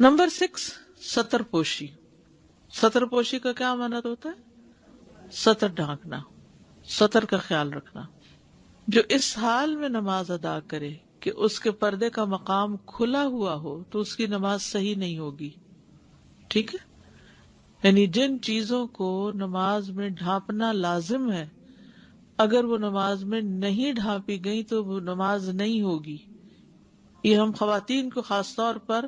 Number 6، سطر پوشی. سطر پوشی کا کیا معنی ہوتا ہے؟ سطر ڈھانکنا، سطر کا خیال رکھنا. جو اس حال میں نماز ادا کرے کہ اس کے پردے کا مقام کھلا ہوا ہو تو اس کی نماز صحیح نہیں ہوگی. ٹھیک ہے، یعنی جن چیزوں کو نماز میں ڈھانپنا لازم ہے، اگر وہ نماز میں نہیں ڈھانپی گئی تو وہ نماز نہیں ہوگی. یہ ہم خواتین کو خاص طور پر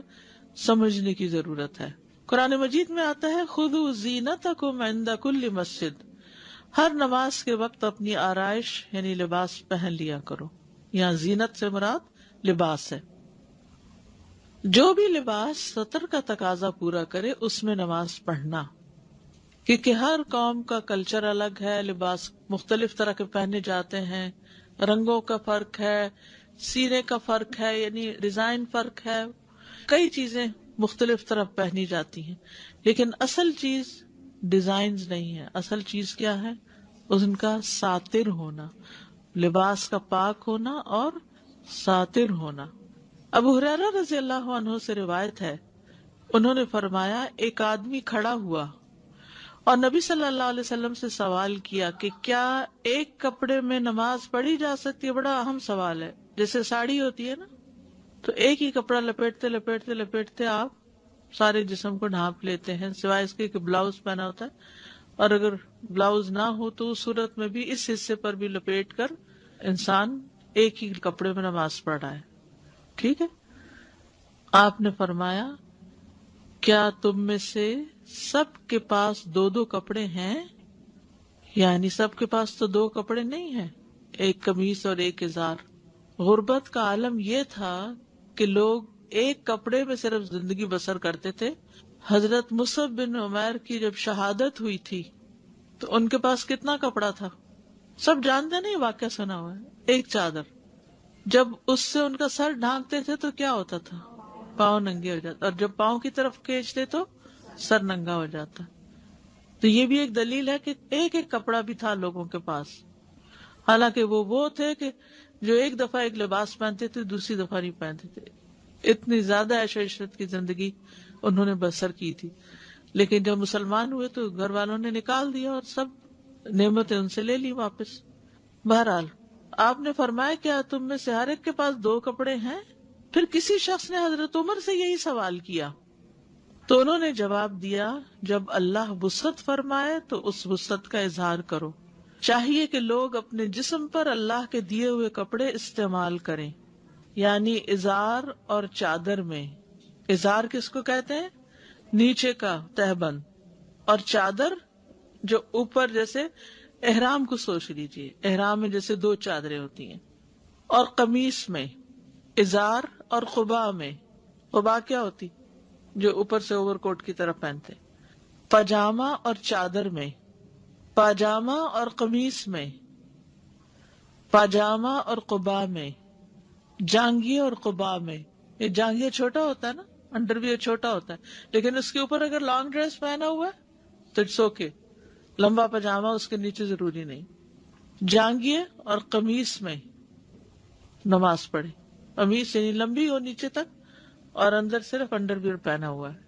سمجھنے کی ضرورت ہے. قرآن مجید میں آتا ہے خذوا زینتکم عند کل مسجد، ہر نماز کے وقت اپنی آرائش یعنی لباس پہن لیا کرو. یہاں زینت سے مراد لباس ہے. جو بھی لباس سطر کا تقاضا پورا کرے اس میں نماز پڑھنا، کیونکہ ہر قوم کا کلچر الگ ہے، لباس مختلف طرح کے پہنے جاتے ہیں، رنگوں کا فرق ہے، سینے کا فرق ہے، یعنی ڈیزائن فرق ہے، کئی چیزیں مختلف طرح پہنی جاتی ہیں. لیکن اصل چیز ڈیزائنز نہیں ہے، اصل چیز کیا ہے؟ ان کا ساتر ہونا، لباس کا پاک ہونا اور ساتر ہونا. ابو ہریرہ رضی اللہ عنہ سے روایت ہے، انہوں نے فرمایا ایک آدمی کھڑا ہوا اور نبی صلی اللہ علیہ وسلم سے سوال کیا کہ کیا ایک کپڑے میں نماز پڑھی جا سکتی ہے؟ بڑا اہم سوال ہے. جیسے ساڑی ہوتی ہے نا، تو ایک ہی کپڑا لپیٹتے لپیٹتے لپیٹتے آپ سارے جسم کو ڈھانپ لیتے ہیں، سوائے اس کے کہ بلاؤز پہنا ہوتا ہے، اور اگر بلاؤز نہ ہو تو اس صورت میں بھی اس حصے پر بھی لپیٹ کر انسان ایک ہی کپڑے میں نماز پڑھ رہا ہے. ٹھیک ہے. آپ نے فرمایا کیا تم میں سے سب کے پاس دو دو کپڑے ہیں؟ یعنی سب کے پاس تو دو کپڑے نہیں ہیں، ایک قمیص اور ایک ازار. غربت کا عالم یہ تھا کہ لوگ ایک کپڑے میں صرف زندگی بسر کرتے تھے. حضرت مصعب بن عمیر کی جب شہادت ہوئی تھی تو ان کے پاس کتنا کپڑا تھا؟ سب جانتے نہیں، واقعہ سنا ہوا ہے. ایک چادر. جب اس سے ان کا سر ڈھانکتے تھے تو کیا ہوتا تھا؟ پاؤں ننگے ہو جاتے، اور جب پاؤں کی طرف کھینچتے تو سر ننگا ہو جاتا. تو یہ بھی ایک دلیل ہے کہ ایک ایک کپڑا بھی تھا لوگوں کے پاس. حالانکہ وہ تھے کہ جو ایک دفعہ ایک لباس پہنتے تھے دوسری دفعہ نہیں پہنتے تھے. اتنی زیادہ عیش و عشرت کی زندگی انہوں نے بسر کی تھی. لیکن جب مسلمان ہوئے تو گھر والوں نے نکال دیا اور سب نعمتیں ان سے لے لی واپس. بہرحال آپ نے فرمایا کیا تم میں سے ہر ایک کے پاس دو کپڑے ہیں؟ پھر کسی شخص نے حضرت عمر سے یہی سوال کیا تو انہوں نے جواب دیا جب اللہ وسعت فرمائے تو اس وسعت کا اظہار کرو. چاہیے کہ لوگ اپنے جسم پر اللہ کے دیے ہوئے کپڑے استعمال کریں، یعنی ازار اور چادر میں. ازار کس کو کہتے ہیں؟ نیچے کا تہبند. اور چادر جو اوپر، جیسے احرام کو سوچ لیجیے، احرام میں جیسے دو چادریں ہوتی ہیں. اور قمیص میں، ازار اور قبا میں، قبا کیا ہوتی؟ جو اوپر سے اوور کوٹ کی طرف پہنتے. پاجامہ اور چادر میں، پاجامہ اور قمیص میں، پاجامہ اور قبا میں، جانگیے اور قبا میں. یہ جانگیے چھوٹا ہوتا ہے نا، انڈر ویئر چھوٹا ہوتا ہے، لیکن اس کے اوپر اگر لانگ ڈریس پہنا ہوا ہے تو اٹس اوکے، لمبا پاجامہ اس کے نیچے ضروری نہیں. جانگیے اور قمیص میں نماز پڑھے. قمیص یعنی لمبی ہو نیچے تک اور اندر صرف انڈر ویئر پہنا ہوا ہے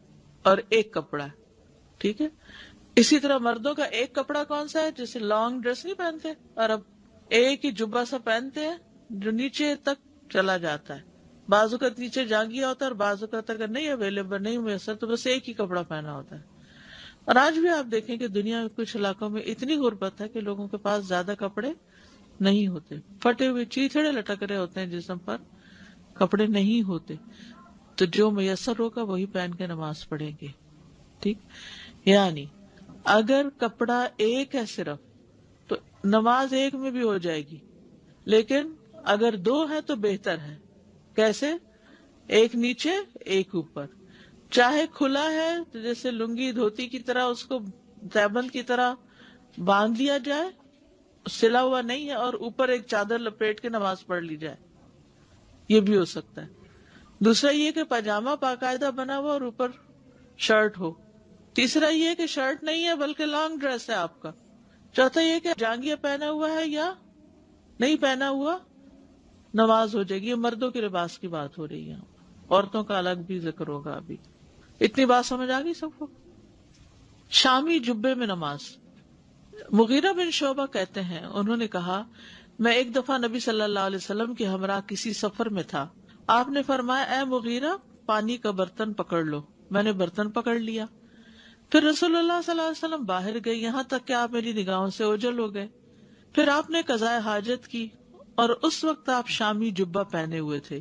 اور ایک کپڑا ہے. ٹھیک ہے. اسی طرح مردوں کا ایک کپڑا کون سا ہے؟ جیسے لانگ ڈریس نہیں پہنتے اور اب ایک ہی جبہ سا پہنتے ہیں جو نیچے تک چلا جاتا ہے. بازو کا نیچے جانگیا ہوتا ہے اور بازو کا اگر نہیں اویلیبل نہیں میسر تو بس ایک ہی کپڑا پہنا ہوتا ہے. اور آج بھی آپ دیکھیں کہ دنیا میں کچھ علاقوں میں اتنی غربت ہے کہ لوگوں کے پاس زیادہ کپڑے نہیں ہوتے، پھٹے ہوئے چیتھڑے لٹک رہے ہوتے ہیں جسم پر، کپڑے نہیں ہوتے. تو جو میسر ہوگا وہی پہن کے نماز پڑھیں گے. ٹھیک. یعنی اگر کپڑا ایک ہے صرف تو نماز ایک میں بھی ہو جائے گی، لیکن اگر دو ہے تو بہتر ہے. کیسے؟ ایک نیچے ایک اوپر. چاہے کھلا ہے تو جیسے لنگی دھوتی کی طرح اس کو تہبند کی طرح باندھ لیا جائے، سلا ہوا نہیں ہے، اور اوپر ایک چادر لپیٹ کے نماز پڑھ لی جائے، یہ بھی ہو سکتا ہے. دوسرا یہ کہ پاجامہ باقاعدہ بنا ہوا اور اوپر شرٹ ہو. تیسرا یہ کہ شرٹ نہیں ہے بلکہ لانگ ڈریس ہے آپ کا. چوتھا یہ کہ جانگیا پہنا ہوا ہے یا نہیں پہنا ہوا، نماز ہو جائے گی. یہ مردوں کے لباس کی بات ہو رہی ہے، عورتوں کا الگ بھی ذکر ہوگا ابھی. اتنی بات سمجھ آ گئی سب کو؟ شامی جبے میں نماز. مغیرہ بن شعبہ کہتے ہیں انہوں نے کہا میں ایک دفعہ نبی صلی اللہ علیہ وسلم کے ہمراہ کسی سفر میں تھا. آپ نے فرمایا اے مغیرہ پانی کا برتن پکڑ لو. میں نے برتن پکڑ لیا. پھر رسول اللہ صلی اللہ علیہ وسلم باہر گئے یہاں تک کہ آپ میری نگاہوں سے اوجھل ہو گئے. پھر آپ نے قضاء حاجت کی اور اس وقت آپ شامی جبہ پہنے ہوئے تھے.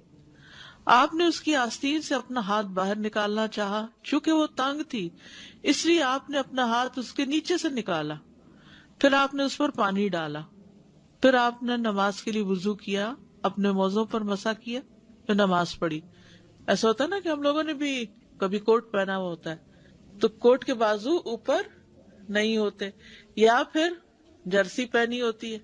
آپ نے اس کی آستین سے اپنا ہاتھ باہر نکالنا چاہا، چونکہ وہ تنگ تھی اس لیے آپ نے اپنا ہاتھ اس کے نیچے سے نکالا. پھر آپ نے اس پر پانی ڈالا. پھر آپ نے نماز کے لیے وضو کیا، اپنے موزوں پر مسح کیا، پھر نماز پڑھی. ایسا ہوتا ہے نا کہ ہم لوگوں نے بھی کبھی کوٹ پہنا ہوا ہوتا ہے تو کوٹ کے بازو اوپر نہیں ہوتے، یا پھر جرسی پہنی ہوتی ہے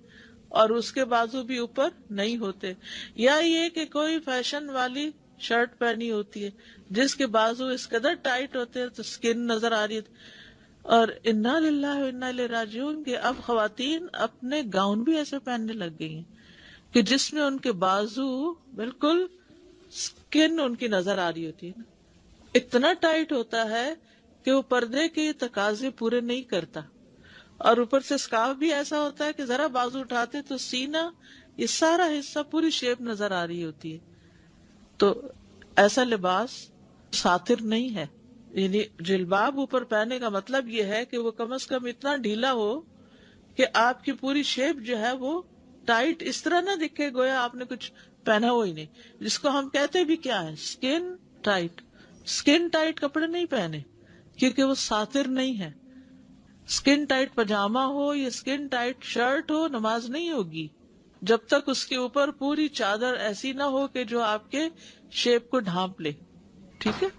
اور اس کے بازو بھی اوپر نہیں ہوتے، یا یہ کہ کوئی فیشن والی شرٹ پہنی ہوتی ہے جس کے بازو اس قدر ٹائٹ ہوتے ہیں تو سکن نظر آ رہی ہے. اور انا للہ و انا الیہ راجعون کہ اب خواتین اپنے گاؤن بھی ایسے پہننے لگ گئی ہیں کہ جس میں ان کے بازو بالکل سکن ان کی نظر آ رہی ہوتی ہے. اتنا ٹائٹ ہوتا ہے کہ وہ پردے کے تقاضے پورے نہیں کرتا، اور اوپر سے اسکارف بھی ایسا ہوتا ہے کہ ذرا بازو اٹھاتے تو سینہ یہ سارا حصہ پوری شیپ نظر آ رہی ہوتی ہے. تو ایسا لباس ساتر نہیں ہے. یعنی جلباب اوپر پہننے کا مطلب یہ ہے کہ وہ کم از کم اتنا ڈھیلا ہو کہ آپ کی پوری شیپ جو ہے وہ ٹائٹ اس طرح نہ دکھے گویا آپ نے کچھ پہنا ہوا ہی نہیں، جس کو ہم کہتے بھی کیا ہے اسکن ٹائٹ. اسکن ٹائٹ کپڑے نہیں پہنے کیونکہ وہ ساتر نہیں ہے. اسکن ٹائٹ پجامہ ہو یا اسکن ٹائٹ شرٹ ہو نماز نہیں ہوگی جب تک اس کے اوپر پوری چادر ایسی نہ ہو کہ جو آپ کے شیپ کو ڈھانپ لے. ٹھیک ہے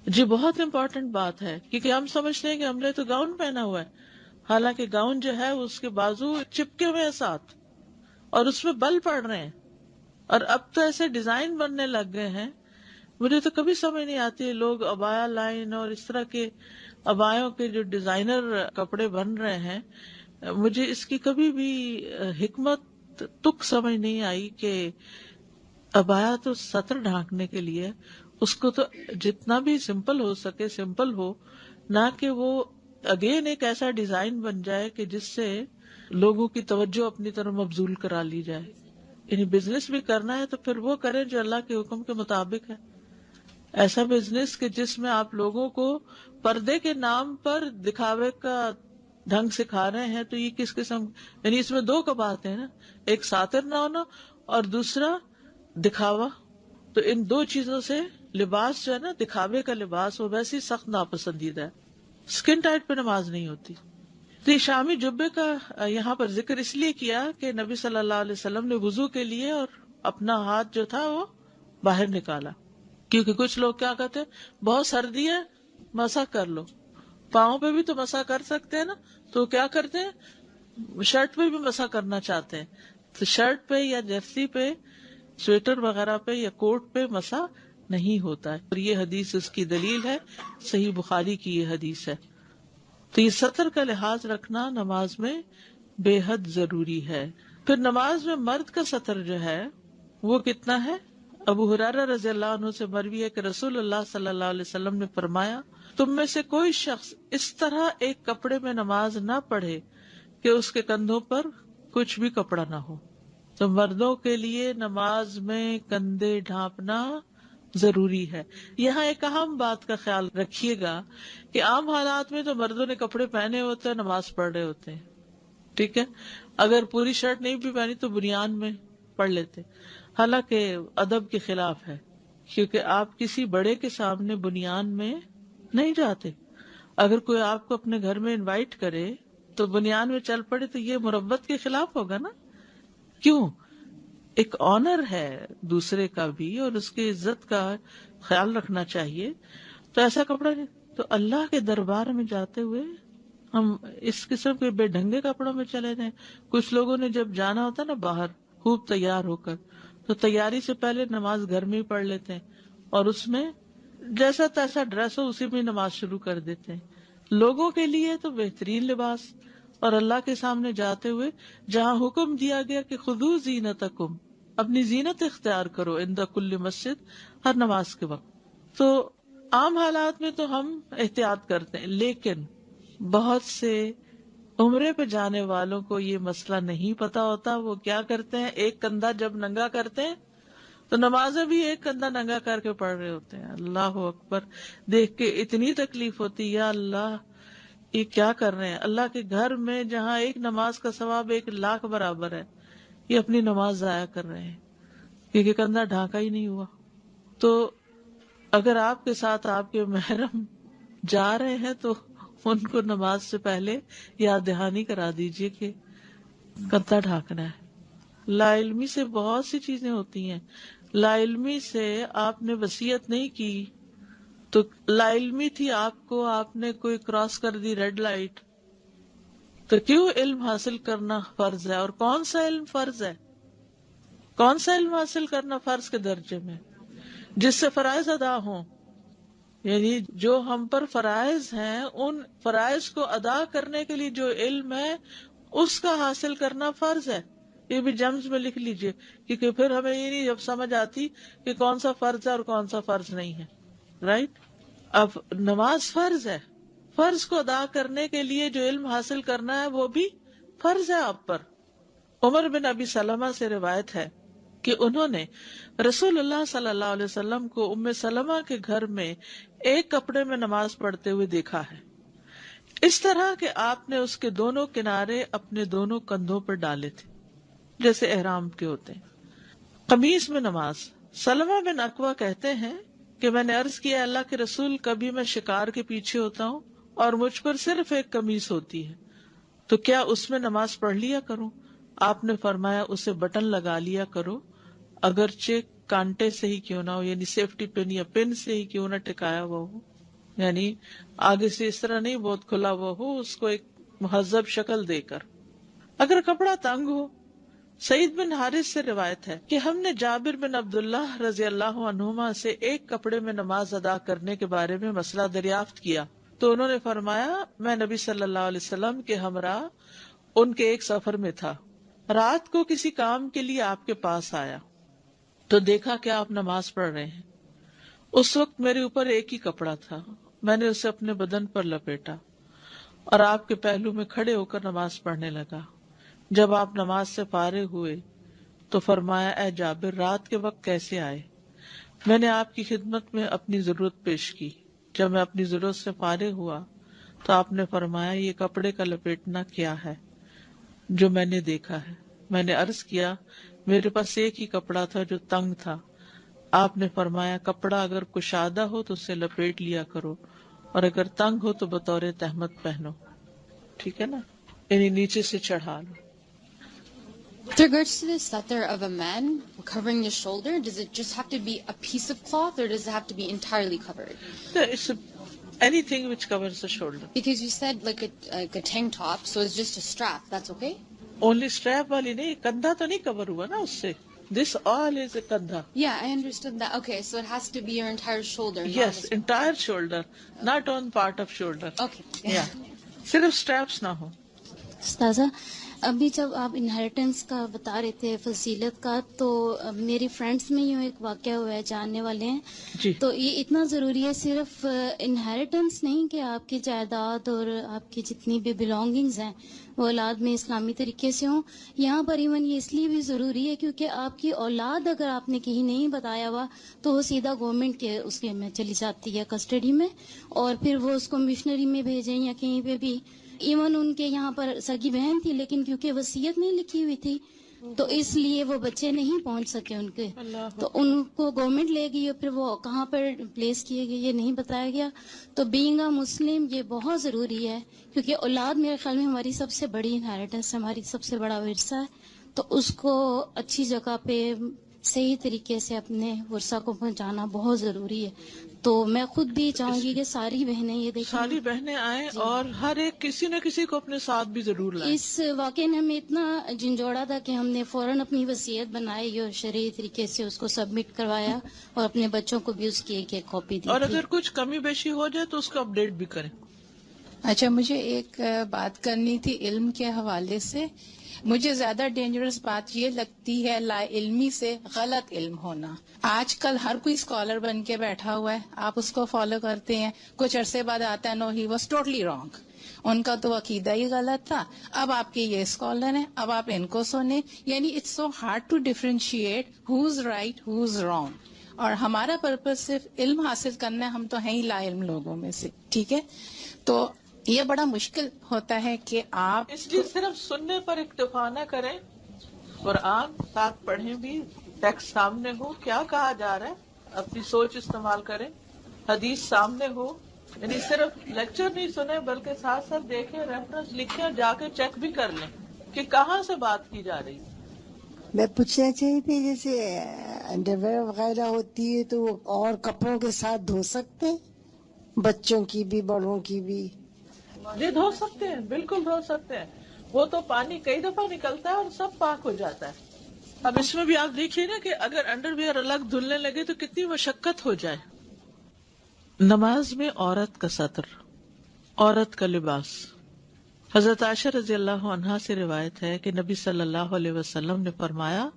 جی، بہت امپورٹنٹ بات ہے کیونکہ ہم سمجھتے ہیں کہ ہم نے تو گاؤن پہنا ہوا ہے، حالانکہ گاؤن جو ہے اس کے بازو چپکے ہوئے ہیں ساتھ اور اس میں بل پڑ رہے ہیں. اور اب تو ایسے ڈیزائن بننے لگ گئے ہیں، مجھے تو کبھی سمجھ نہیں آتی لوگ ابایا لائن اور اس طرح کے ابایوں کے جو ڈیزائنر کپڑے بن رہے ہیں، مجھے اس کی کبھی بھی حکمت تک سمجھ نہیں آئی کہ ابایا تو سطر ڈھانکنے کے لیے، اس کو تو جتنا بھی سمپل ہو سکے سمپل ہو، نہ کہ وہ اگین ایک ایسا ڈیزائن بن جائے کہ جس سے لوگوں کی توجہ اپنی طرف مبذول کرا لی جائے. یعنی بزنس بھی کرنا ہے تو پھر وہ کریں جو اللہ کے حکم کے مطابق ہے. ایسا بزنس کہ جس میں آپ لوگوں کو پردے کے نام پر دکھاوے کا ڈھنگ سکھا رہے ہیں تو یہ کس قسم، یعنی اس میں دو باتیں ہیں نا، ایک ساتر نہ ہونا اور دوسرا دکھاوا. تو ان دو چیزوں سے لباس جو ہے نا دکھاوے کا لباس وہ ویسے ہی سخت ناپسندیدہ ہے. اسکن ٹائٹ پہ نماز نہیں ہوتی. تو یہ شامی جبے کا یہاں پر ذکر اس لیے کیا کہ نبی صلی اللہ علیہ وسلم نے وضو کے لیے اور اپنا ہاتھ جو تھا وہ باہر نکالا، کیونکہ کچھ لوگ کیا کہتے ہیں بہت سردی ہے مسح کر لو. پاؤں پہ بھی تو مسح کر سکتے ہیں نا، تو کیا کرتے ہیں شرٹ پہ بھی مسح کرنا چاہتے ہیں تو شرٹ پہ یا جرسی پہ سویٹر وغیرہ پہ یا کوٹ پہ مسح نہیں ہوتا ہے. اور یہ حدیث اس کی دلیل ہے، صحیح بخاری کی یہ حدیث ہے. تو یہ سطر کا لحاظ رکھنا نماز میں بے حد ضروری ہے. پھر نماز میں مرد کا سطر جو ہے وہ کتنا ہے؟ ابو ہریرہ رضی اللہ عنہ سے مروی ہے کہ رسول اللہ صلی اللہ علیہ وسلم نے فرمایا تم میں سے کوئی شخص اس طرح ایک کپڑے میں نماز نہ پڑھے کہ اس کے کندھوں پر کچھ بھی کپڑا نہ ہو. تو مردوں کے لیے نماز میں کندھے ڈھانپنا ضروری ہے. یہاں ایک اہم بات کا خیال رکھیے گا کہ عام حالات میں تو مردوں نے کپڑے پہنے ہوتے ہیں نماز پڑھ رہے ہوتے ہیں، ٹھیک ہے، اگر پوری شرٹ نہیں بھی پہنی تو بنیان میں پڑھ لیتے. حالانکہ ادب کے خلاف ہے کیونکہ آپ کسی بڑے کے سامنے بنیان میں نہیں جاتے. اگر کوئی آپ کو اپنے گھر میں انوائٹ کرے تو بنیان میں چل پڑے تو یہ مروت کے خلاف ہوگا نا. کیوں؟ ایک آنر ہے دوسرے کا بھی اور اس کی عزت کا خیال رکھنا چاہیے. تو ایسا کپڑا نہیں. تو اللہ کے دربار میں جاتے ہوئے ہم اس قسم کے بے ڈھنگے کپڑوں میں چلے جائیں. کچھ لوگوں نے جب جانا ہوتا نا باہر خوب تیار ہو کر تو تیاری سے پہلے نماز گھر میں ہی پڑھ لیتے ہیں اور اس میں جیسا تیسا ڈریس ہو اسی میں نماز شروع کر دیتے ہیں. لوگوں کے لیے تو بہترین لباس، اور اللہ کے سامنے جاتے ہوئے جہاں حکم دیا گیا کہ خذوا زینتکم، اپنی زینت اختیار کرو عند کل مسجد، ہر نماز کے وقت. تو عام حالات میں تو ہم احتیاط کرتے ہیں، لیکن بہت سے عمرے پہ جانے والوں کو یہ مسئلہ نہیں پتا ہوتا. وہ کیا کرتے ہیں، ایک کندھا جب ننگا کرتے ہیں تو نمازیں بھی ایک کندھا ننگا کر کے پڑھ رہے ہوتے ہیں. اللہ اکبر. دیکھ کے اتنی تکلیف ہوتی، یا اللہ یہ کیا کر رہے ہیں. اللہ کے گھر میں جہاں ایک نماز کا ثواب 1,00,000 برابر ہے، یہ اپنی نماز ضائع کر رہے ہیں کیونکہ کندھا ڈھانکا ہی نہیں ہوا. تو اگر آپ کے ساتھ آپ کے محرم جا رہے ہیں تو ان کو نماز سے پہلے یاد دہانی کرا دیجئے کہ کندھا ڈھانکنا ہے. لا علمی سے بہت سی چیزیں ہوتی ہیں. لا علمی سے آپ نے وصیت نہیں کی تو لا علمی تھی آپ کو، آپ نے کوئی کراس کر دی ریڈ لائٹ، تو کیوں علم حاصل کرنا فرض ہے؟ اور کون سا علم فرض ہے؟ کون سا علم حاصل کرنا فرض کے درجے میں جس سے فرائض ادا ہوں؟ یعنی جو ہم پر فرائض ہیں ان فرائض کو ادا کرنے کے لیے جو علم ہے اس کا حاصل کرنا فرض ہے. یہ بھی جمز میں لکھ لیجئے، کیونکہ پھر ہمیں یہ نہیں جب سمجھ آتی کہ کون سا فرض ہے اور کون سا فرض نہیں ہے. رائٹ. اب نماز فرض ہے، فرض کو ادا کرنے کے لیے جو علم حاصل کرنا ہے وہ بھی فرض ہے آپ پر. عمر بن ابی سلمہ سے روایت ہے کہ انہوں نے رسول اللہ صلی اللہ علیہ وسلم کو ام سلمہ کے گھر میں ایک کپڑے میں نماز پڑھتے ہوئے دیکھا ہے، اس طرح کہ آپ نے اس کے دونوں کنارے اپنے دونوں کندھوں پر ڈالے تھے جیسے احرام کے ہوتے ہیں. قمیص میں نماز. سلمہ بن اکوع کہتے ہیں کہ میں نے عرض کیا اللہ کے رسول، کبھی میں شکار کے پیچھے ہوتا ہوں اور مجھ پر صرف ایک قمیص ہوتی ہے، تو کیا اس میں نماز پڑھ لیا کروں؟ آپ نے فرمایا اسے بٹن لگا لیا کرو، اگرچہ کانٹے سے ہی کیوں نہ ہو، یعنی سیفٹی پن یا پن سے ہی کیوں نہ ٹکایا ہوا ہو، یعنی آگے سے اس طرح نہیں بہت کھلا ہوا ہو، اس کو ایک مہذب شکل دے کر. اگر کپڑا تنگ ہو. سعید بن حارث سے روایت ہے کہ ہم نے جابر بن عبداللہ رضی اللہ عنہما سے ایک کپڑے میں نماز ادا کرنے کے بارے میں مسئلہ دریافت کیا تو انہوں نے فرمایا میں نبی صلی اللہ علیہ وسلم کے ہمراہ ان کے ایک سفر میں تھا، رات کو کسی کام کے لیے آپ کے پاس آیا تو دیکھا کہ آپ نماز پڑھ رہے ہیں. اس وقت میرے اوپر ایک ہی کپڑا تھا، میں نے اسے اپنے بدن پر لپیٹا اور آپ کے پہلو میں کھڑے ہو کر نماز پڑھنے لگا. جب آپ نماز سے فارغ ہوئے تو فرمایا اے جابر رات کے وقت کیسے آئے؟ میں نے آپ کی خدمت میں اپنی ضرورت پیش کی. جب میں اپنی ضرورت سے فارغ ہوا تو آپ نے فرمایا یہ کپڑے کا لپیٹنا کیا ہے جو میں نے دیکھا ہے؟ میں نے عرض کیا میرے پاس ایک ہی کپڑا تھا جو تنگ تھا. آپ نے فرمایا کپڑا اگر کشادہ ہو تو اسے لپیٹ لیا کرو اور اگر تنگ ہو تو بطور تہمت پہنو. ٹھیک ہے نا، یعنی نیچے سے چڑھا لو. With regards to the satar of a man covering his shoulder, does it just have to be a piece of cloth or does it have to be entirely covered? It's anything which covers the shoulder. Because you said like a tank top, so it's just a strap, that's okay? Only strap والی نہیں، کندھا تو نہیں کور ہوا نا اس سے. This all is a کندھا. Yeah, I understood that. Okay, so it has to be your entire shoulder. Yes, entire shoulder, not on part of shoulder. Okay. Yeah. صرف straps نہ ہو. استاذہ ابھی جب آپ انہیریٹنس کا بتا رہے تھے فضیلت کا، تو میری فرینڈس میں یوں ایک واقعہ ہوا ہے، جاننے والے ہیں جی. تو یہ اتنا ضروری ہے صرف انہیریٹنس نہیں کہ آپ کی جائیداد اور آپ کی جتنی بھی بلانگنگز ہیں وہ اولاد میں اسلامی طریقے سے ہوں. یہاں پر ایون یہ اس لیے بھی ضروری ہے کیونکہ آپ کی اولاد اگر آپ نے کہیں نہیں بتایا ہوا تو وہ سیدھا گورنمنٹ کے اس کے میں چلی جاتی ہے کسٹڈی میں، اور پھر وہ اس کو مشنری میں بھیجیں یا کہیں پہ بھی. ایون ان کے یہاں پر سگی بہن تھی لیکن کیونکہ وصیت نہیں لکھی ہوئی تھی تو اس لیے وہ بچے نہیں پہنچ سکے ان کے، تو ان کو گورنمنٹ لے گئی اور پھر وہ کہاں پر پلیس کیے گئے یہ نہیں بتایا گیا. تو بینگ اے مسلم یہ بہت ضروری ہے کیونکہ اولاد میرے خیال میں ہماری سب سے بڑی انہیریٹنس ہے، ہماری سب سے بڑا ورثہ ہے، تو اس کو اچھی جگہ پہ صحیح طریقے سے اپنے ورثہ کو پہنچانا بہت ضروری ہے. تو میں خود بھی چاہوں گی کہ ساری بہنیں یہ دیکھیں، ساری بہنیں آئیں اور ہر ایک کسی نہ کسی کو اپنے ساتھ بھی ضرور لائیں. اس واقعے نے ہمیں اتنا جھنجھوڑا تھا کہ ہم نے فوراً اپنی وصیت بنائی اور شرعی طریقے سے اس کو سبمٹ کروایا اور اپنے بچوں کو بھی اس کی ایک ایک کاپی دی. اور اگر کچھ کمی بیشی ہو جائے تو اس کو اپڈیٹ بھی کریں. اچھا، مجھے ایک بات کرنی تھی علم کے حوالے سے. مجھے زیادہ ڈینجرس بات یہ لگتی ہے لا علمی سے غلط علم ہونا. آج کل ہر کوئی اسکالر بن کے بیٹھا ہوا ہے، آپ اس کو فالو کرتے ہیں، کچھ عرصے بعد آتا ہے نو ہی واز ٹوٹلی رانگ، ان کا تو عقیدہ ہی غلط تھا. اب آپ کے یہ اسکالر ہیں، اب آپ ان کو سنیں. یعنی it's so hard to differentiate who's right who's wrong. اور ہمارا پرپز صرف علم حاصل کرنا ہے، ہم تو ہیں ہی لا علم لوگوں میں سے، ٹھیک ہے؟ تو یہ بڑا مشکل ہوتا ہے کہ آپ اس لیے صرف سننے پر اکتفا نہ کریں، قرآن ساتھ پڑھیں بھی، ٹیکسٹ سامنے ہو، کیا کہا جا رہا ہے اپنی سوچ استعمال کریں، حدیث سامنے ہو. یعنی صرف لیکچر نہیں سنیں بلکہ ساتھ ساتھ دیکھیں، ریفرنس لکھیں اور جا کے چیک بھی کر لیں کہ کہاں سے بات کی جا رہی. میں پوچھنا چاہیے تھی جیسے انڈر ویئر وغیرہ ہوتی ہے تو وہ اور کپڑوں کے ساتھ دھو سکتے ہیں، بچوں کی بھی بڑوں کی بھی؟ جی دھو سکتے ہیں، بالکل دھو سکتے ہیں. وہ تو پانی کئی دفعہ نکلتا ہے اور سب پاک ہو جاتا ہے. اب اس میں بھی آپ دیکھیے نا کہ اگر انڈر ویئر الگ دھلنے لگے تو کتنی مشقت ہو جائے. نماز میں عورت کا ستر، عورت کا لباس. حضرت عائشہ رضی اللہ عنہا سے روایت ہے کہ نبی صلی اللہ علیہ وسلم نے فرمایا،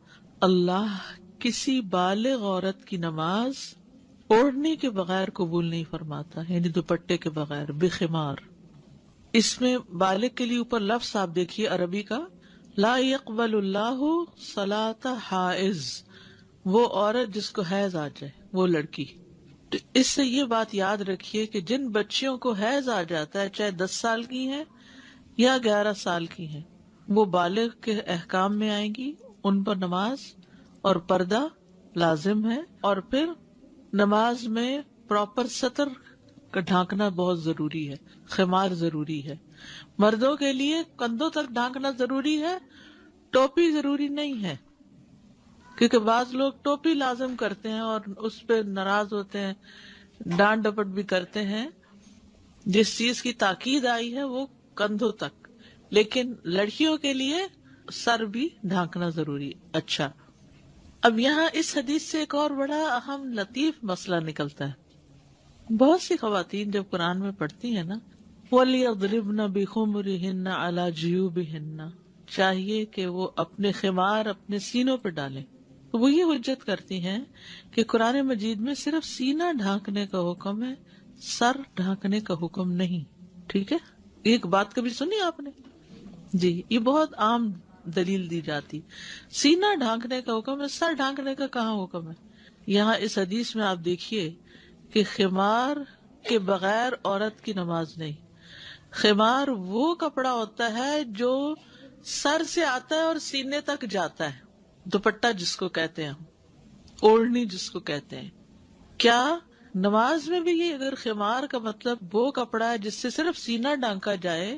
اللہ کسی بالغ عورت کی نماز اوڑھنے کے بغیر قبول نہیں فرماتا، یعنی دوپٹے کے بغیر، بخمار. اس میں بالغ کے لیے اوپر لفظ آپ دیکھیے عربی کا، لا يقبل اللہ صلاۃ حائض، وہ عورت جس کو حیض آ جائے، وہ لڑکی. تو اس سے یہ بات یاد رکھیے کہ جن بچیوں کو حیض آ جاتا ہے، چاہے 10 سال کی ہیں یا 11 سال کی ہیں، وہ بالغ کے احکام میں آئیں گی. ان پر نماز اور پردہ لازم ہے، اور پھر نماز میں پراپر سطر کا ڈھانکنا بہت ضروری ہے، خمار ضروری ہے. مردوں کے لیے کندھوں تک ڈھانکنا ضروری ہے، ٹوپی ضروری نہیں ہے، کیونکہ بعض لوگ ٹوپی لازم کرتے ہیں اور اس پہ ناراض ہوتے ہیں، ڈانٹ ڈپٹ بھی کرتے ہیں. جس چیز کی تاکید آئی ہے وہ کندھوں تک، لیکن لڑکیوں کے لیے سر بھی ڈھانکنا ضروری. اچھا، اب یہاں اس حدیث سے ایک اور بڑا اہم لطیف مسئلہ نکلتا ہے. بہت سی خواتین جب قرآن میں پڑھتی ہیں نا، وَلْيَضْرِبْنَ بِخُمُرِهِنَّ عَلَى جِيُوبِهِنَّ، چاہیے کہ وہ اپنے خمار اپنے سینوں پہ ڈالیں. تو وہ یہ حجت کرتی ہیں کہ قرآن مجید میں صرف سینہ ڈھانکنے کا حکم ہے، سر ڈھانکنے کا حکم نہیں. ٹھیک ہے، ایک بات کبھی سنی آپ نے؟ جی، یہ بہت عام دلیل دی جاتی، سینہ ڈھانکنے کا حکم ہے، سر ڈھانکنے کا کہاں حکم ہے؟ یہاں اس حدیث میں آپ دیکھیے کہ خمار کے بغیر عورت کی نماز نہیں. خمار وہ کپڑا ہوتا ہے جو سر سے آتا ہے اور سینے تک جاتا ہے، دوپٹہ جس کو کہتے ہیں ہم، اوڑھنی جس کو کہتے ہیں. کیا نماز میں بھی یہ اگر خمار کا مطلب وہ کپڑا ہے جس سے صرف سینہ ڈھانکا جائے،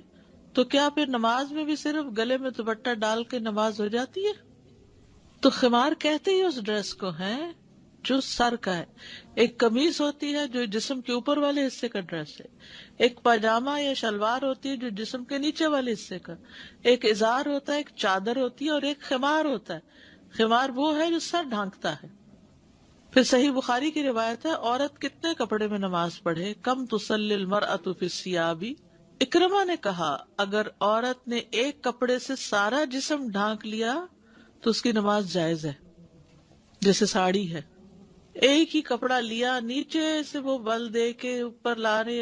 تو کیا پھر نماز میں بھی صرف گلے میں دوپٹہ ڈال کے نماز ہو جاتی ہے؟ تو خمار کہتے ہی اس ڈریس کو ہے جو سر کا ہے. ایک قمیص ہوتی ہے جو جسم کے اوپر والے حصے کا ڈریس ہے، ایک پاجامہ یا شلوار ہوتی ہے جو جسم کے نیچے والے حصے کا، ایک ازار ہوتا ہے، ایک چادر ہوتی ہے، اور ایک خمار ہوتا ہے. خمار وہ ہے جو سر ڈھانکتا ہے. پھر صحیح بخاری کی روایت ہے، عورت کتنے کپڑے میں نماز پڑھے، کم تصلی المرأۃ فی الثیاب. اکرمہ نے کہا اگر عورت نے ایک کپڑے سے سارا جسم ڈھانک لیا تو اس کی نماز جائز ہے. جیسے ساڑی ہے، ایک ہی کپڑا لیا، نیچے سے وہ بل دے کے اوپر لارے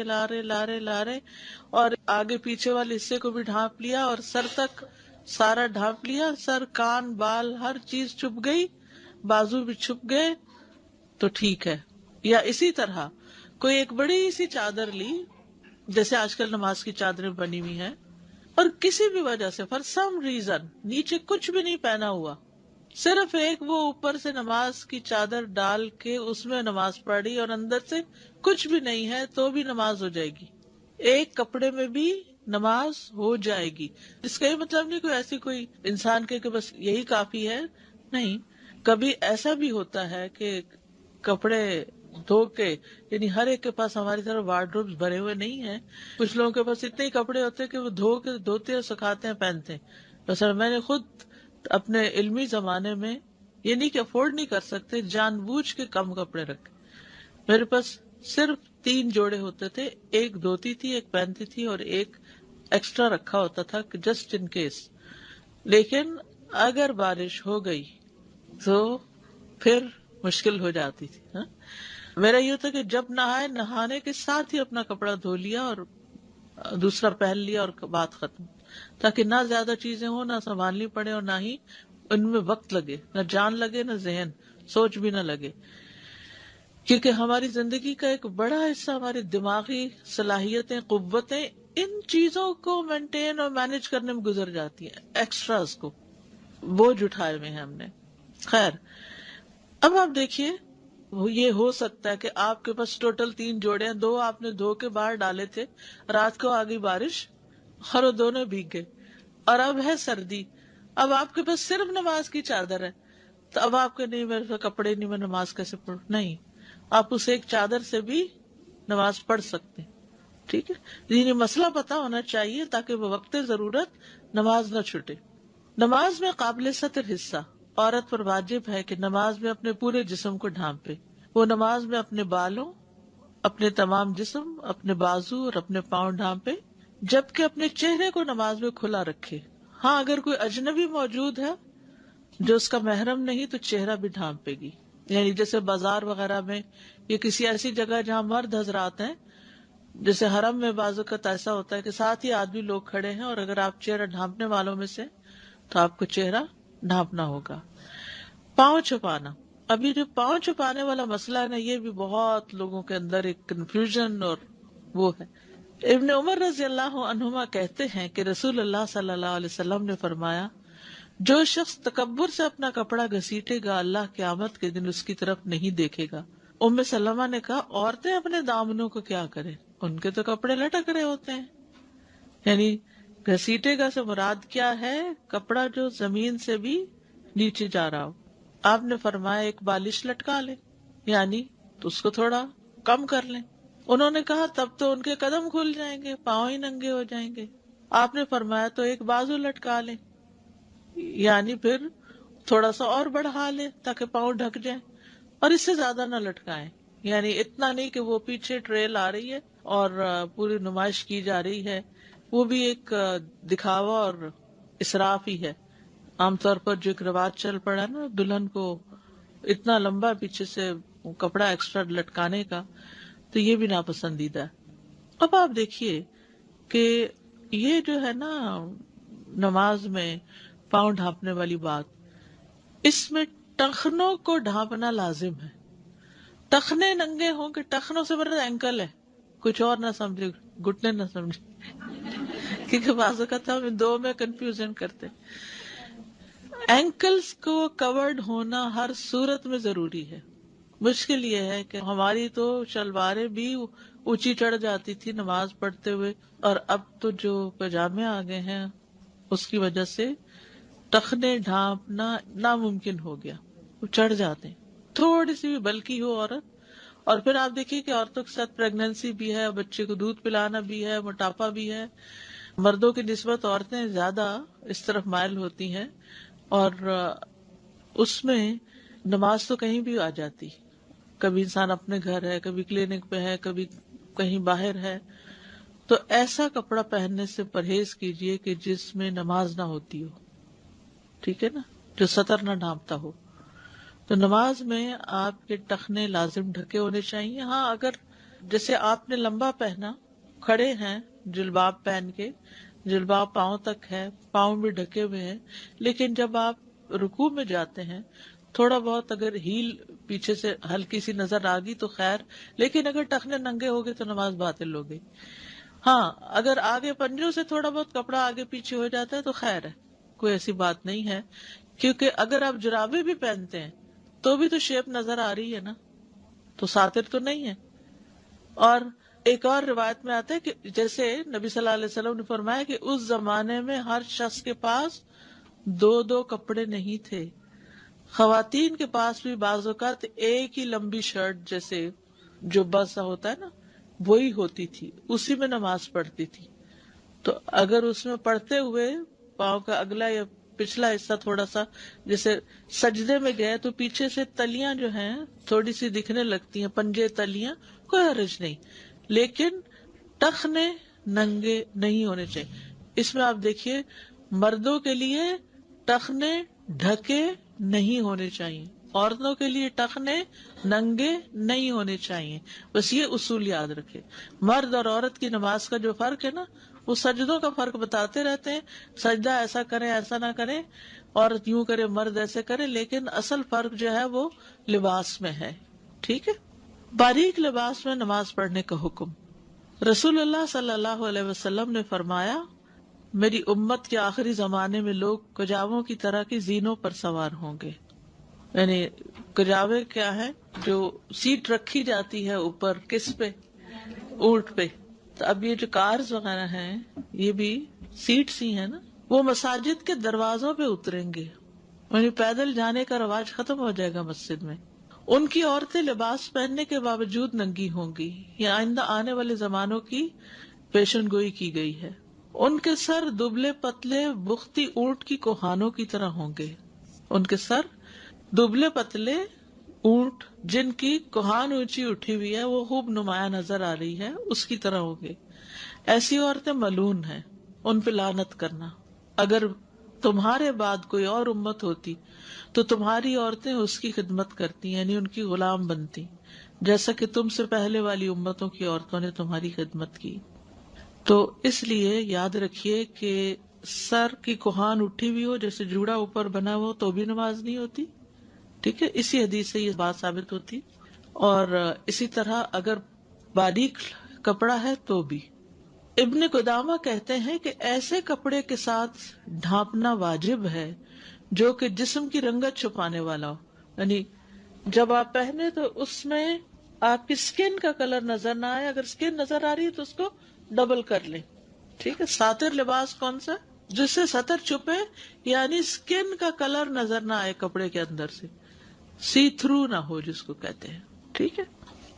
اور آگے پیچھے والے حصے کو بھی ڈھانپ لیا اور سر تک سارا ڈھانپ لیا، سر کان بال ہر چیز چھپ گئی، بازو بھی چھپ گئے، تو ٹھیک ہے. یا اسی طرح کوئی ایک بڑی سی چادر لی، جیسے آج کل نماز کی چادریں بنی ہوئی ہیں، اور کسی بھی وجہ سے فار سم ریزن نیچے کچھ بھی نہیں پہنا ہوا، صرف ایک وہ اوپر سے نماز کی چادر ڈال کے اس میں نماز پڑھی اور اندر سے کچھ بھی نہیں ہے، تو بھی نماز ہو جائے گی. ایک کپڑے میں بھی نماز ہو جائے گی. اس کا یہ مطلب نہیں کوئی ایسی کوئی انسان کے کہ بس یہی کافی ہے، نہیں. کبھی ایسا بھی ہوتا ہے کہ کپڑے دھو کے، یعنی ہر ایک کے پاس ہماری طرح وارڈروبز بھرے ہوئے نہیں ہیں. کچھ لوگوں کے پاس اتنے ہی کپڑے ہوتے ہیں کہ وہ دھو کے دھوتے اور سکھاتے ہیں، پہنتے ہیں. مثلا میں نے خود اپنے علمی زمانے میں یہ نہیں کہ افورڈ نہیں کر سکتے، جان بوجھ کے کم کپڑے رکھے. میرے پاس صرف 3 جوڑے ہوتے تھے، ایک دھوتی تھی، ایک پہنتی تھی اور ایک ایکسٹرا رکھا ہوتا تھا جسٹ ان کیس. لیکن اگر بارش ہو گئی تو پھر مشکل ہو جاتی تھی. ہاں؟ میرا یہ تھا کہ جب نہائے، نہانے کے ساتھ ہی اپنا کپڑا دھو لیا اور دوسرا پہن لیا اور بات ختم، تاکہ نہ زیادہ چیزیں ہوں، نہ سنبھالنی پڑے اور نہ ہی ان میں وقت لگے، نہ جان لگے نہ ذہن، سوچ بھی نہ لگے. کیونکہ ہماری زندگی کا ایک بڑا حصہ ہماری دماغی صلاحیتیں، قوتیں ان چیزوں کو مینٹین اور مینج کرنے میں گزر جاتی ہیں، ایکسٹراز کو بوجھ اٹھائے ہوئے ہیں ہم نے. خیر، اب آپ دیکھیے، یہ ہو سکتا ہے کہ آپ کے پاس ٹوٹل 3 جوڑے ہیں، 2 آپ نے دھو کے باہر ڈالے تھے، رات کو آ گئی بارش اور وہ دونوں بھیگ گئے، اور اب ہے سردی. اب آپ کے پاس صرف نماز کی چادر ہے، تو اب آپ کے نہیں میرے پاس کپڑے نہیں، میں نماز کیسے پڑھوں؟ نہیں، آپ اس ایک چادر سے بھی نماز پڑھ سکتے ہیں. ٹھیک ہے، یہ مسئلہ پتا ہونا چاہیے تاکہ وہ وقت ضرورت نماز نہ چھوٹے. نماز میں قابل ستر حصہ عورت پر واجب ہے کہ نماز میں اپنے پورے جسم کو ڈھانپے. وہ نماز میں اپنے بالوں، اپنے تمام جسم، اپنے بازو اور اپنے پاؤں ڈھانپے، جبکہ اپنے چہرے کو نماز میں کھلا رکھے. ہاں، اگر کوئی اجنبی موجود ہے جو اس کا محرم نہیں تو چہرہ بھی ڈھانپے گی. یعنی جیسے بازار وغیرہ میں یا کسی ایسی جگہ جہاں مرد حضرات ہیں، جیسے حرم میں بعض اوقات ایسا ہوتا ہے کہ ساتھ ہی آدمی لوگ کھڑے ہیں، اور اگر آپ چہرہ ڈھانپنے والوں میں سے تو آپ کو چہرہ ڈھانپنا ہوگا. پاؤں چھپانا، ابھی جو پاؤں چھپانے والا مسئلہ ہے نا، یہ بھی بہت لوگوں کے اندر ایک کنفیوژن اور وہ ہے. ابن عمر رضی اللہ عنہما کہتے ہیں کہ رسول اللہ صلی اللہ علیہ وسلم نے فرمایا، جو شخص تکبر سے اپنا کپڑا گھسیٹے گا، اللہ قیامت کے دن اس کی طرف نہیں دیکھے گا. ام سلمہ نے کہا، عورتیں اپنے دامنوں کو کیا کریں، ان کے تو کپڑے لٹک رہے ہوتے ہیں. یعنی گھسیٹے گا سے مراد کیا ہے؟ کپڑا جو زمین سے بھی نیچے جا رہا ہو. آپ نے فرمایا ایک بالش لٹکا لے، یعنی تو اس کو تھوڑا کم کر لیں. انہوں نے کہا تب تو ان کے قدم کھل جائیں گے، پاؤں ہی ننگے ہو جائیں گے. آپ نے فرمایا تو ایک بازو لٹکا لیں، یعنی پھر تھوڑا سا اور بڑھا لیں تاکہ پاؤں ڈھک جائیں، اور اس سے زیادہ نہ لٹکائیں. یعنی اتنا نہیں کہ وہ پیچھے ٹریل آ رہی ہے اور پوری نمائش کی جا رہی ہے، وہ بھی ایک دکھاوا اور اسراف ہی ہے. عام طور پر جو ایک رواج چل پڑا ہے نا، دلہن کو اتنا لمبا پیچھے سے کپڑا ایکسٹرا لٹکانے کا، تو یہ بھی ناپسندیدہ ہے. اب آپ دیکھیے کہ یہ جو ہے نا نماز میں پاؤں ڈھانپنے والی بات، اس میں ٹخنوں کو ڈھانپنا لازم ہے. ٹخنے ننگے ہوں کہ ٹخنوں سے مراد اینکل ہے، کچھ اور نہ سمجھے، گھٹنے نہ سمجھے کیونکہ بعض اوقات ہم دو میں کنفیوژن کرتے. اینکلز کو کورڈ ہونا ہر صورت میں ضروری ہے. مشکل یہ ہے کہ ہماری تو شلواریں بھی اونچی چڑھ جاتی تھی نماز پڑھتے ہوئے، اور اب تو جو پاجامے آ گئے ہیں اس کی وجہ سے ٹخنے ڈھانپنا ناممکن ہو گیا، وہ چڑھ جاتے ہیں. تھوڑی سی بھی بلکی ہو عورت، اور پھر آپ دیکھیے کہ عورتوں کے ساتھ پریگننسی بھی ہے، بچے کو دودھ پلانا بھی ہے، موٹاپا بھی ہے. مردوں کی نسبت عورتیں زیادہ اس طرف مائل ہوتی ہیں، اور اس میں نماز تو کہیں بھی آ جاتی. کبھی انسان اپنے گھر ہے، کبھی کلینک پہ ہے، کبھی کہیں باہر ہے. تو ایسا کپڑا پہننے سے پرہیز کیجئے کہ جس میں نماز نہ ہوتی ہو، ٹھیک ہے نا، جو سطر نہ ڈھانپتا ہو. تو نماز میں آپ کے ٹخنے لازم ڈھکے ہونے چاہیے. ہاں، اگر جیسے آپ نے لمبا پہنا، کھڑے ہیں جلباب پہن کے، جلباب پاؤں تک ہے، پاؤں بھی ڈھکے ہوئے ہیں، لیکن جب آپ رکوع میں جاتے ہیں تھوڑا بہت اگر ہیل پیچھے سے ہلکی سی نظر آ گئی تو خیر، لیکن اگر ٹخنے ننگے ہو گئے تو نماز باطل ہو گئی. ہاں، اگر آگے پنجوں سے تھوڑا بہت کپڑا آگے پیچھے ہو جاتا ہے تو خیر ہے، کوئی ایسی بات نہیں ہے. کیونکہ اگر آپ جرابے بھی پہنتے ہیں تو بھی تو شیپ نظر آ رہی ہے نا، تو ساتر تو نہیں ہے. اور ایک اور روایت میں آتا ہے کہ جیسے نبی صلی اللہ علیہ وسلم نے فرمایا کہ اس زمانے میں ہر شخص کے پاس 2 کپڑے نہیں تھے. خواتین کے پاس بھی بعض اوقات ایک ہی لمبی شرٹ جیسے جو بس ہوتا ہے نا وہی ہوتی تھی، اسی میں نماز پڑھتی تھی. تو اگر اس میں پڑھتے ہوئے پاؤں کا اگلا یا پچھلا حصہ تھوڑا سا، جیسے سجدے میں گئے تو پیچھے سے تلیاں جو ہیں تھوڑی سی دکھنے لگتی ہیں، پنجے تلیاں، کوئی حرج نہیں، لیکن ٹخنے ننگے نہیں ہونے چاہیے. اس میں آپ دیکھیے مردوں کے لیے ٹخنے ڈھکے نہیں ہونے چاہیے، عورتوں کے لیے ٹخنے ننگے نہیں ہونے چاہیے. بس یہ اصول یاد رکھے. مرد اور عورت کی نماز کا جو فرق ہے نا، وہ سجدوں کا فرق بتاتے رہتے ہیں، سجدہ ایسا کریں ایسا نہ کریں، عورت یوں کرے مرد ایسے کرے، لیکن اصل فرق جو ہے وہ لباس میں ہے. ٹھیک ہے. باریک لباس میں نماز پڑھنے کا حکم. رسول اللہ صلی اللہ علیہ وسلم نے فرمایا، میری امت کے آخری زمانے میں لوگ کجاووں کی طرح کی زینوں پر سوار ہوں گے. یعنی کجاوے کیا ہے؟ جو سیٹ رکھی جاتی ہے اوپر، کس پہ؟ اونٹ پہ. تو اب یہ جو کارز وغیرہ ہیں یہ بھی سیٹس ہی ہیں نا. وہ مساجد کے دروازوں پہ اتریں گے، یعنی پیدل جانے کا رواج ختم ہو جائے گا مسجد میں. ان کی عورتیں لباس پہننے کے باوجود ننگی ہوں گی. یہ آئندہ آنے والے زمانوں کی پیشن گوئی کی گئی ہے. ان کے سر دبلے پتلے بختی اونٹ کی کوہانوں کی طرح ہوں گے. ان کے سر دبلے پتلے اونٹ جن کی کوہان اونچی اٹھی ہوئی ہے، وہ خوب نمایاں نظر آ رہی ہے، اس کی طرح ہوں گے. ایسی عورتیں ملعون ہیں، ان پہ لعنت کرنا. اگر تمہارے بعد کوئی اور امت ہوتی تو تمہاری عورتیں اس کی خدمت کرتی، یعنی ان کی غلام بنتی، جیسا کہ تم سے پہلے والی امتوں کی عورتوں نے تمہاری خدمت کی. تو اس لیے یاد رکھیے کہ سر کی کوہان اٹھی ہوئی ہو، جیسے جوڑا اوپر بنا ہو، تو بھی نماز نہیں ہوتی. ٹھیک ہے. اسی حدیث سے یہ بات ثابت ہوتی. اور اسی طرح اگر باریک کپڑا ہے تو بھی. ابن قدامہ کہتے ہیں کہ ایسے کپڑے کے ساتھ ڈھانپنا واجب ہے جو کہ جسم کی رنگت چھپانے والا ہو. یعنی جب آپ پہنے تو اس میں آپ کی سکن کا کلر نظر نہ آئے. اگر سکن نظر آ رہی ہے تو اس کو ڈبل کر لیں. ٹھیک ہے. ساتر لباس کون سا؟ جس سے سطر چھپے، یعنی سکن کا کلر نظر نہ آئے کپڑے کے اندر سے، سی تھرو نہ ہو جس کو کہتے ہیں. ٹھیک ہے.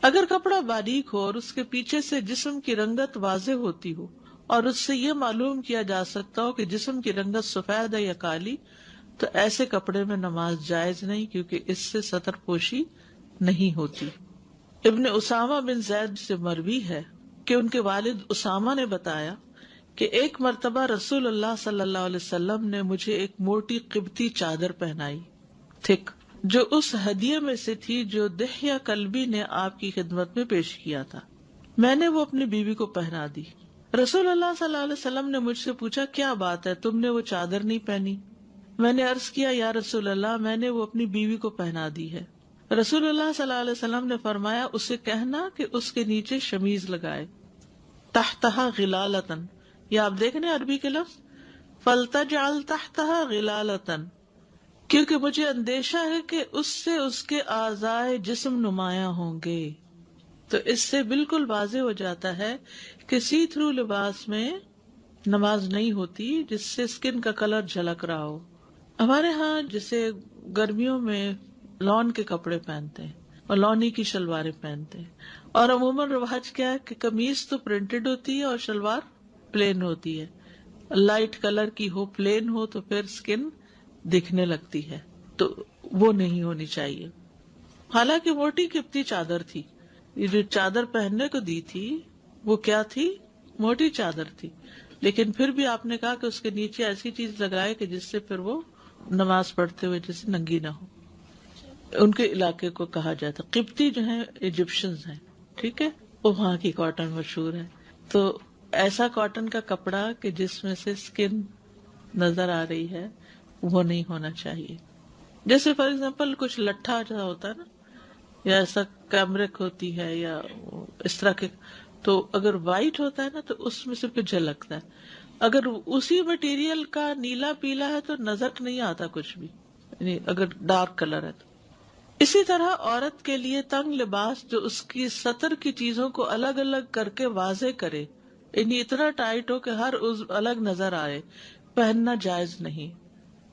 اگر کپڑا باریک ہو اور اس کے پیچھے سے جسم کی رنگت واضح ہوتی ہو اور اس سے یہ معلوم کیا جا سکتا ہو کہ جسم کی رنگت سفید ہے یا کالی، تو ایسے کپڑے میں نماز جائز نہیں، کیونکہ اس سے سطر پوشی نہیں ہوتی. ابن اسامہ بن زید سے مروی ہے کہ ان کے والد اسامہ نے بتایا کہ ایک مرتبہ رسول اللہ صلی اللہ علیہ وسلم نے مجھے ایک موٹی قبطی چادر پہنائی، تھک، جو اس ہدیے میں سے تھی جو دحیہ کلبی نے آپ کی خدمت میں پیش کیا تھا. میں نے وہ اپنی بیوی کو پہنا دی. رسول اللہ صلی اللہ علیہ وسلم نے مجھ سے پوچھا، کیا بات ہے، تم نے وہ چادر نہیں پہنی؟ میں نے عرض کیا، یا رسول اللہ، میں نے وہ اپنی بیوی کو پہنا دی ہے. رسول اللہ صلی اللہ علیہ وسلم نے فرمایا، اسے کہنا کہ اس کے نیچے شمیز لگائے، تحتہا غلالتن، یا آپ دیکھنے عربی کے لفظ فلتجعل تحتہا غلالتن، کیونکہ مجھے اندیشہ ہے کہ اس سے اس کے اعضائے جسم نمایاں ہوں گے. تو اس سے بالکل واضح ہو جاتا ہے کہ سی تھرو لباس میں نماز نہیں ہوتی جس سے اسکن کا کلر جھلک رہا ہو. ہمارے ہاں جیسے گرمیوں میں لون کے کپڑے پہنتے ہیں اور لونی کی شلواریں پہنتے ہیں، اور عموماً رواج کیا ہے کہ قمیص تو پرنٹڈ ہوتی ہے اور شلوار پلین ہوتی ہے. لائٹ کلر کی ہو، پلین ہو، تو پھر اسکن دکھنے لگتی ہے، تو وہ نہیں ہونی چاہیے. حالانکہ موٹی قبطی چادر تھی، یہ جو چادر پہننے کو دی تھی وہ کیا تھی؟ موٹی چادر تھی، لیکن پھر بھی آپ نے کہا کہ اس کے نیچے ایسی چیز لگائے کہ جس سے پھر وہ نماز پڑھتے ہوئے جیسے ننگی نہ ہو. ان کے علاقے کو کہا جاتا قبطی، جو ہیں ایجپشنز ہیں. ٹھیک ہے. وہ وہاں کی کاٹن مشہور ہے. تو ایسا کاٹن کا کپڑا کہ جس میں سے اسکن نظر آ رہی ہے وہ نہیں ہونا چاہیے. جیسے فار ایگزامپل کچھ لٹھا جہاں ہوتا ہے نا، یا ایسا کیمرک ہوتی ہے یا اس طرح کے، تو اگر وائٹ ہوتا ہے نا تو اس میں سے پھر جھلکتا ہے. اگر اسی مٹیریل کا نیلا پیلا ہے تو نظر نہیں آتا کچھ بھی، یعنی اگر ڈارک کلر ہے تو. اسی طرح عورت کے لیے تنگ لباس جو اس کی سطر کی چیزوں کو الگ الگ کر کے واضح کرے، یعنی اتنا ٹائٹ ہو کہ ہر عضو الگ نظر آئے، پہننا جائز نہیں.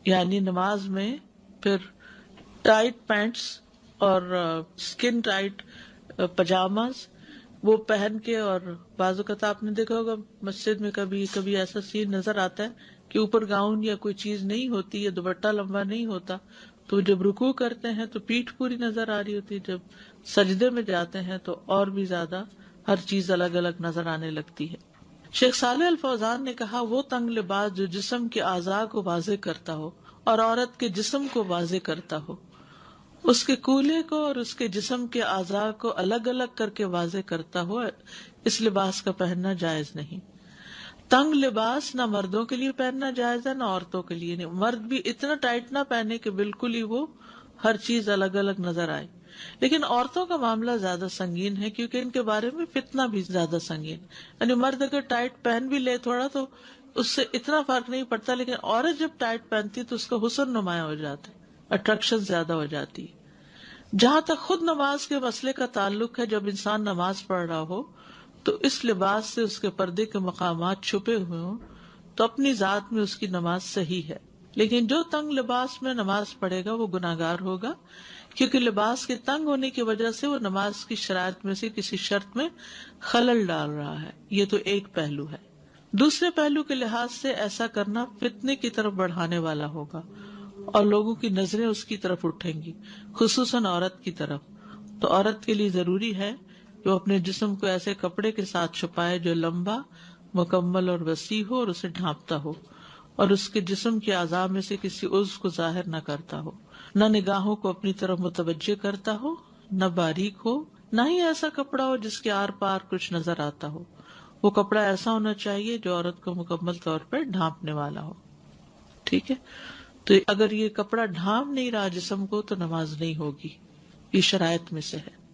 یعنی نماز میں پھر ٹائٹ پینٹس اور اسکن ٹائٹ پجاماز وہ پہن کے، اور بعض اوقات آپ نے دیکھا ہوگا مسجد میں کبھی کبھی ایسا سین نظر آتا ہے کہ اوپر گاؤن یا کوئی چیز نہیں ہوتی یا دوپٹہ لمبا نہیں ہوتا تو جب رکوع کرتے ہیں تو پیٹھ پوری نظر آ رہی ہوتی ہے، جب سجدے میں جاتے ہیں تو اور بھی زیادہ ہر چیز الگ الگ نظر آنے لگتی ہے۔ شیخ صالح الفوزان نے کہا وہ تنگ لباس جو جسم کے اعضاء کو واضح کرتا ہو اور عورت کے جسم کو واضح کرتا ہو، اس کے کولے کو اور اس کے جسم کے اعضاء کو الگ الگ کر کے واضح کرتا ہو، اس لباس کا پہننا جائز نہیں۔ تنگ لباس نہ مردوں کے لیے پہننا جائز ہے نہ عورتوں کے لیے نہیں۔ مرد بھی اتنا ٹائٹ نہ پہنے کہ بالکل ہی وہ ہر چیز الگ الگ نظر آئے، لیکن عورتوں کا معاملہ زیادہ سنگین ہے کیونکہ ان کے بارے میں فتنہ بھی زیادہ سنگین، یعنی مرد اگر ٹائٹ پہن بھی لے تھوڑا تو اس سے اتنا فرق نہیں پڑتا، لیکن عورت جب ٹائٹ پہنتی تو اس کا حسن نمایاں ہو جاتا ہے، اٹریکشن زیادہ ہو جاتی ہے۔ جہاں تک خود نماز کے مسئلے کا تعلق ہے، جب انسان نماز پڑھ رہا ہو تو اس لباس سے اس کے پردے کے مقامات چھپے ہوئے ہوں تو اپنی ذات میں اس کی نماز صحیح ہے، لیکن جو تنگ لباس میں نماز پڑھے گا وہ گناہگار ہوگا، کیونکہ لباس کے تنگ ہونے کی وجہ سے وہ نماز کی شرائط میں سے کسی شرط میں خلل ڈال رہا ہے۔ یہ تو ایک پہلو ہے۔ دوسرے پہلو کے لحاظ سے ایسا کرنا فتنے کی طرف بڑھانے والا ہوگا اور لوگوں کی نظریں اس کی طرف اٹھیں گی، خصوصاً عورت کی طرف۔ تو عورت کے لیے ضروری ہے کہ وہ اپنے جسم کو ایسے کپڑے کے ساتھ چھپائے جو لمبا، مکمل اور وسیع ہو اور اسے ڈھانپتا ہو، اور اس کے جسم کے اعضاء میں سے کسی عضو کو ظاہر نہ کرتا ہو، نہ نگاہوں کو اپنی طرف متوجہ کرتا ہو، نہ باریک ہو، نہ ہی ایسا کپڑا ہو جس کے آر پار کچھ نظر آتا ہو۔ وہ کپڑا ایسا ہونا چاہیے جو عورت کو مکمل طور پر ڈھانپنے والا ہو۔ ٹھیک ہے، تو اگر یہ کپڑا ڈھانپ نہیں رہا جسم کو تو نماز نہیں ہوگی، یہ شرائط میں سے ہے۔